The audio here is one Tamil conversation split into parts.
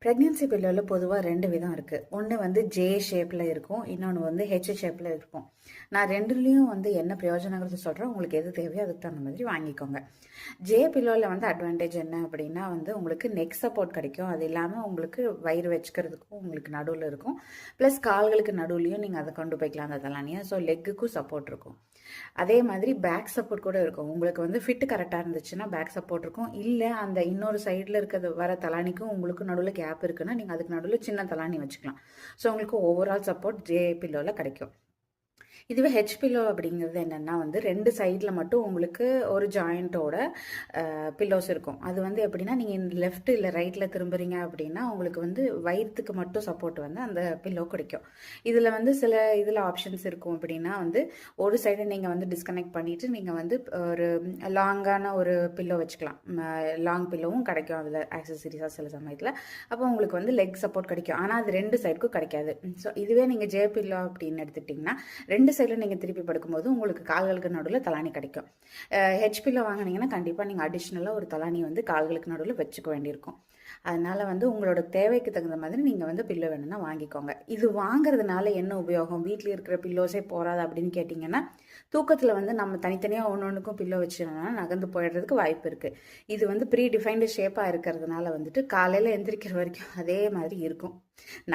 ப்ரெக்னென்சி பில்லோவில் பொதுவாக 2 விதம் இருக்குது. ஒன்று வந்து ஜே ஷேப்பில் இருக்கும், இன்னொன்று வந்து ஹெச் ஷேப்பில் இருக்கும். நான் ரெண்டுலேயும் வந்து என்ன பிரயோஜனங்கிறது சொல்கிறேன், உங்களுக்கு எது தேவையோ அதுக்கு தகுந்த மாதிரி வாங்கிக்கோங்க. ஜே பில்லோவில் வந்து அட்வான்டேஜ் என்ன அப்படின்னா வந்து உங்களுக்கு நெக் சப்போர்ட் கிடைக்கும். அது இல்லாமல் உங்களுக்கு வயிறு வச்சுக்கிறதுக்கும் உங்களுக்கு நடுவில் இருக்கும். ப்ளஸ் கால்களுக்கு நடுவுலையும் நீங்கள் அதை கொண்டு போய்க்கலாம் அந்த தலானியை. ஸோ லெக்குக்கும் சப்போர்ட் இருக்கும். அதே மாதிரி பேக் சப்போர்ட் கூட இருக்கும். உங்களுக்கு வந்து ஃபிட் கரெக்டாக இருந்துச்சுன்னா பேக் சப்போர்ட் இருக்கும். இல்லை அந்த இன்னொரு சைடில் இருக்கிறது வர தலானிக்கும் உங்களுக்கு நடுவில் கேப் இருக்குன்னா நீங்கள் அதுக்கு நடுவில் சின்ன தலானி வச்சுக்கலாம். ஸோ உங்களுக்கு ஓவரால் சப்போர்ட் ஜே பில்லோவில் கிடைக்கும். இதுவே ஹெச் பில்லோ அப்படிங்கிறது என்னென்னா வந்து 2 சைடில் மட்டும் உங்களுக்கு ஒரு ஜாயிண்ட்டோட பில்லோஸ் இருக்கும். அது வந்து எப்படின்னா நீங்கள் லெஃப்ட் இல்லை ரைட்டில் திரும்புறீங்க அப்படின்னா உங்களுக்கு வந்து வயிற்றுக்கு மட்டும் சப்போர்ட் வந்து அந்த பில்லோ கிடைக்கும். இதில் வந்து சில இதில் ஆப்ஷன்ஸ் இருக்கும். அப்படின்னா வந்து ஒரு சைடை நீங்கள் வந்து டிஸ்கனெக்ட் பண்ணிவிட்டு நீங்கள் வந்து ஒரு லாங்கான ஒரு பில்லோ வச்சுக்கலாம். லாங் பில்லோவும் கிடைக்கும் அதில் ஆக்சசரிஸாக சில சமயத்தில். அப்போ உங்களுக்கு வந்து லெக் சப்போர்ட் கிடைக்கும். ஆனால் அது 2 சைடுக்கும் கிடைக்காது. ஸோ இதுவே நீங்கள் ஜே பில்லோ அப்படின்னு எடுத்துக்கிட்டிங்கன்னா 2 சைடில் நீங்கள் திருப்பி படுக்கும்போது உங்களுக்கு கால்களுக்கு நடுவில் தலானி கிடைக்கும். ஹெச் பில்லோ வாங்கினீங்கன்னா கண்டிப்பாக நீங்கள் அடிஷ்னலாக ஒரு தலானி வந்து கால்களுக்கு நடுவில் வச்சுக்க வேண்டியிருக்கும். அதனால் வந்து உங்களோட தேவைக்கு தகுந்த மாதிரி நீங்கள் வந்து பில்லோ வேணும்னா வாங்கிக்கோங்க. இது வாங்குறதுனால என்ன உபயோகம், வீட்டில் இருக்கிற பில்லோஸே போகாது அப்படின்னு கேட்டிங்கன்னா, தூக்கத்தில் வந்து நம்ம தனித்தனியாக ஒன்றுக்கும் பில்லோ வச்சுருந்தோம்னா நகர்ந்து போயிடுறதுக்கு வாய்ப்பு இருக்குது. இது வந்து ப்ரீ டிஃபைன்டு ஷேப்பாக இருக்கிறதுனால வந்துட்டு காலையில் எந்திரிக்கிற வரைக்கும் அதே மாதிரி இருக்கும்.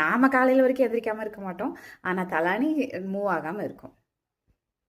நாம் காலையில் வரைக்கும் எந்திரிக்காமல் இருக்க மாட்டோம், ஆனால் தலானி மூவ் ஆகாமல் இருக்கும்.